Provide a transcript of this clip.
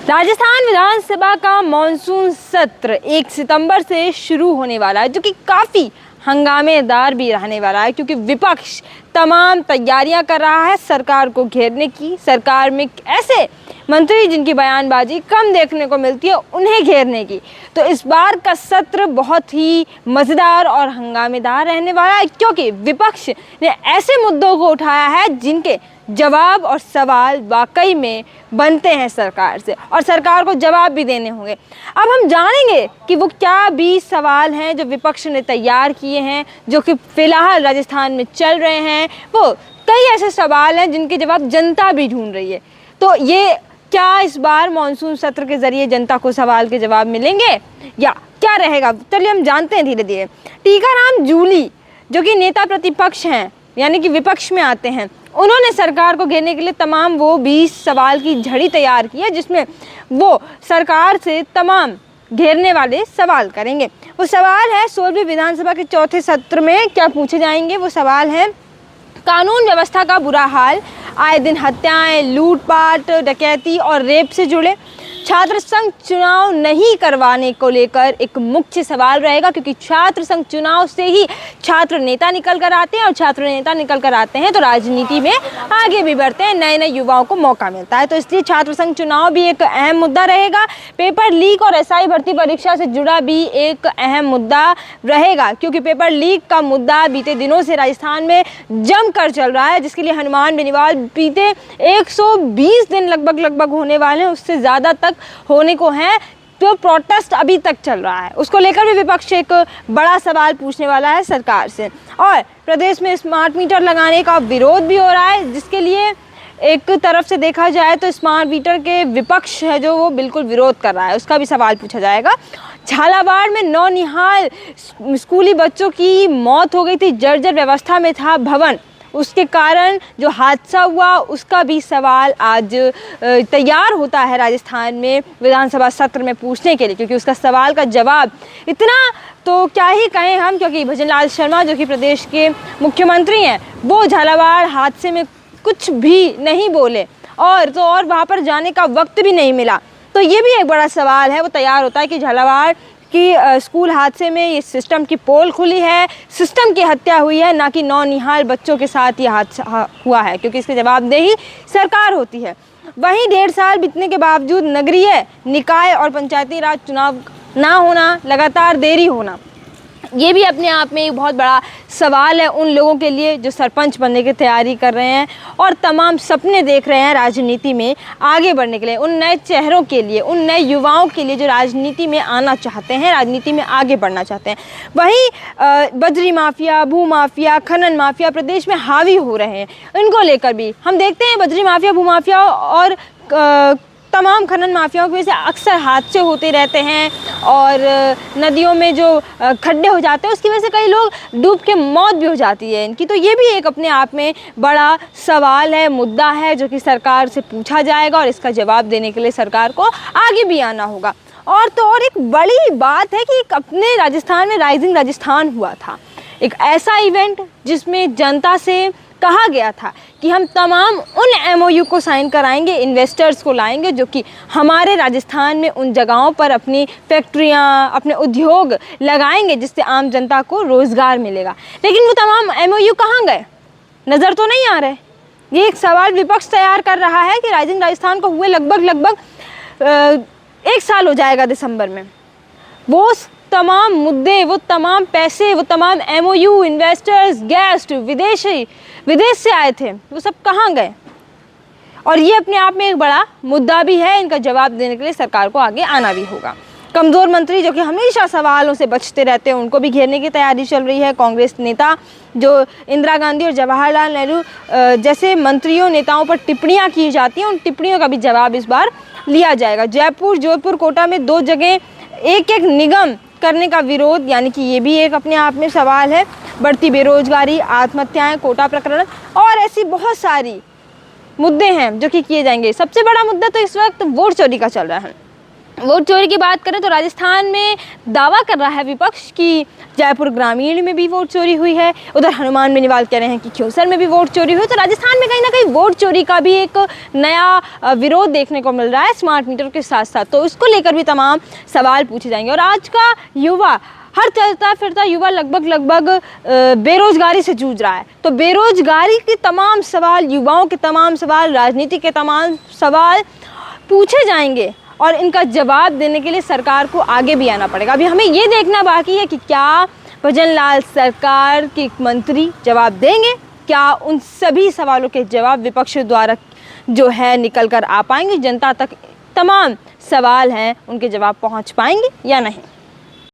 राजस्थान विधानसभा का मॉनसून सत्र 1 सितंबर से शुरू होने वाला है, जो कि काफ़ी हंगामेदार भी रहने वाला है, क्योंकि विपक्ष तमाम तैयारियां कर रहा है सरकार को घेरने की। सरकार में ऐसे मंत्री जिनकी बयानबाजी कम देखने को मिलती है, उन्हें घेरने की। तो इस बार का सत्र बहुत ही मज़ेदार और हंगामेदार रहने वाला है, क्योंकि विपक्ष ने ऐसे मुद्दों को उठाया है जिनके जवाब और सवाल वाकई में बनते हैं सरकार से, और सरकार को जवाब भी देने होंगे। अब हम जानेंगे कि वो क्या 20 सवाल हैं जो विपक्ष ने तैयार किए हैं, जो कि फ़िलहाल राजस्थान में चल रहे हैं। वो कई ऐसे सवाल हैं जिनके जवाब जनता भी ढूंढ रही है। तो ये क्या इस बार मानसून सत्र के ज़रिए जनता को सवाल के जवाब मिलेंगे या क्या रहेगा? चलिए हम जानते हैं धीरे धीरे। टीकाराम जूली, जो कि नेता प्रतिपक्ष हैं, यानी कि विपक्ष में आते हैं, उन्होंने सरकार को घेरने के लिए तमाम वो 20 सवाल की झड़ी तैयार की है, जिसमें वो सरकार से तमाम घेरने वाले सवाल करेंगे। वो सवाल है 16वीं विधानसभा के चौथे सत्र में क्या पूछे जाएंगे। वो सवाल है कानून व्यवस्था का बुरा हाल, आए दिन हत्याएं, लूटपाट, डकैती और रेप से जुड़े। छात्र संघ चुनाव नहीं करवाने को लेकर एक मुख्य सवाल रहेगा, क्योंकि छात्र संघ चुनाव से ही छात्र नेता निकल कर आते हैं, और छात्र नेता निकल कर आते हैं तो राजनीति में आगे भी बढ़ते हैं, नए नए युवाओं को मौका मिलता है। तो इसलिए छात्र संघ चुनाव भी एक अहम मुद्दा रहेगा। पेपर लीक और एसआई भर्ती परीक्षा से जुड़ा भी एक अहम मुद्दा रहेगा, क्योंकि पेपर लीक का मुद्दा बीते दिनों से राजस्थान में जमकर चल रहा है, जिसके लिए हनुमान बेनीवाल बीते 120 दिन लगभग होने वाले हैं, उससे ज़्यादा तक होने को है। तो प्रोटेस्ट अभी तक चल रहा है, उसको लेकर भी विपक्ष एक बड़ा सवाल पूछने वाला है सरकार से। और प्रदेश में स्मार्ट मीटर लगाने का विरोध भी हो रहा है, जिसके लिए एक तरफ से देखा जाए तो स्मार्ट मीटर के विपक्ष है जो वो बिल्कुल विरोध कर रहा है, उसका भी सवाल पूछा जाएगा। झालावाड़ में नौनिहाल स्कूली बच्चों की मौत हो गई थी, जर्जर व्यवस्था में था भवन, उसके कारण जो हादसा हुआ उसका भी सवाल आज तैयार होता है राजस्थान में विधानसभा सत्र में पूछने के लिए, क्योंकि उसका सवाल का जवाब इतना तो क्या ही कहें हम, क्योंकि भजनलाल शर्मा जो कि प्रदेश के मुख्यमंत्री हैं, वो झालावाड़ हादसे में कुछ भी नहीं बोले, और वहाँ पर जाने का वक्त भी नहीं मिला। तो ये भी एक बड़ा सवाल है, वो तैयार होता है कि झालावाड़ कि स्कूल हादसे में ये सिस्टम की पोल खुली है, सिस्टम की हत्या हुई है, ना कि नौनिहाल बच्चों के साथ ये हादसा हुआ है, क्योंकि इसके जवाबदेही सरकार होती है। वहीं 1.5 साल बीतने के बावजूद नगरीय निकाय और पंचायती राज चुनाव ना होना, लगातार देरी होना, ये भी अपने आप में एक बहुत बड़ा सवाल है उन लोगों के लिए जो सरपंच बनने की तैयारी कर रहे हैं और तमाम सपने देख रहे हैं राजनीति में आगे बढ़ने के लिए, उन नए चेहरों के लिए, उन नए युवाओं के लिए जो राजनीति में आना चाहते हैं, राजनीति में आगे बढ़ना चाहते हैं। वहीं बजरी माफिया, भू माफिया, खनन माफिया प्रदेश में हावी हो रहे हैं, इनको लेकर भी हम देखते हैं बजरी माफिया, भू माफिया और तमाम खनन माफियाओं की वजह से अक्सर हादसे होते रहते हैं, और नदियों में जो खड्डे हो जाते हैं उसकी वजह से कई लोग डूब के मौत भी हो जाती है इनकी। तो ये भी एक अपने आप में बड़ा सवाल है, मुद्दा है, जो कि सरकार से पूछा जाएगा, और इसका जवाब देने के लिए सरकार को आगे भी आना होगा। और एक बड़ी बात है कि अपने राजस्थान में राइजिंग राजस्थान हुआ था, एक ऐसा इवेंट जिसमें जनता से कहा गया था कि हम तमाम उन एमओयू को साइन कराएंगे, इन्वेस्टर्स को लाएंगे जो कि हमारे राजस्थान में उन जगहों पर अपनी फैक्ट्रियां, अपने उद्योग लगाएंगे, जिससे आम जनता को रोज़गार मिलेगा। लेकिन वो तमाम एमओयू कहाँ गए, नज़र तो नहीं आ रहे। ये एक सवाल विपक्ष तैयार कर रहा है कि राइजिंग राजस्थान को हुए लगभग 1 साल हो जाएगा दिसंबर में। वो तमाम मुद्दे, वो तमाम पैसे, वो तमाम एमओयू, इन्वेस्टर्स, गेस्ट, विदेश से आए थे, वो सब कहाँ गए? और ये अपने आप में एक बड़ा मुद्दा भी है, इनका जवाब देने के लिए सरकार को आगे आना भी होगा। कमज़ोर मंत्री जो कि हमेशा सवालों से बचते रहते हैं, उनको भी घेरने की तैयारी चल रही है। कांग्रेस नेता जो इंदिरा गांधी और जवाहरलाल नेहरू जैसे मंत्रियों, नेताओं पर टिप्पणियाँ की जाती हैं, उन टिप्पणियों का भी जवाब इस बार लिया जाएगा। जयपुर, जोधपुर, कोटा में 2 जगह एक निगम करने का विरोध, यानी कि ये भी एक अपने आप में सवाल है। बढ़ती बेरोजगारी, आत्महत्याएं, कोटा प्रकरण और ऐसी बहुत सारी मुद्दे हैं जो कि किए जाएंगे। सबसे बड़ा मुद्दा तो इस वक्त वोट चोरी का चल रहा है। वोट चोरी की बात करें तो राजस्थान में दावा कर रहा है विपक्ष कि जयपुर ग्रामीण में भी वोट चोरी हुई है। उधर हनुमान बेनीवाल कह रहे हैं कि क्योंसर में भी वोट चोरी हुई। तो राजस्थान में कहीं ना कहीं वोट चोरी का भी एक नया विरोध देखने को मिल रहा है स्मार्ट मीटर के साथ साथ। तो इसको लेकर भी तमाम सवाल पूछे जाएंगे। और आज का युवा, हर चलता फिरता युवा लगभग बेरोजगारी से जूझ रहा है। तो बेरोजगारी के तमाम सवाल, युवाओं के तमाम सवाल, राजनीति के तमाम सवाल पूछे जाएंगे और इनका जवाब देने के लिए सरकार को आगे भी आना पड़ेगा। अभी हमें ये देखना बाकी है कि क्या भजन लाल सरकार के मंत्री जवाब देंगे, क्या उन सभी सवालों के जवाब विपक्ष द्वारा जो है निकल कर आ पाएंगे, जनता तक तमाम सवाल हैं उनके जवाब पहुंच पाएंगे या नहीं।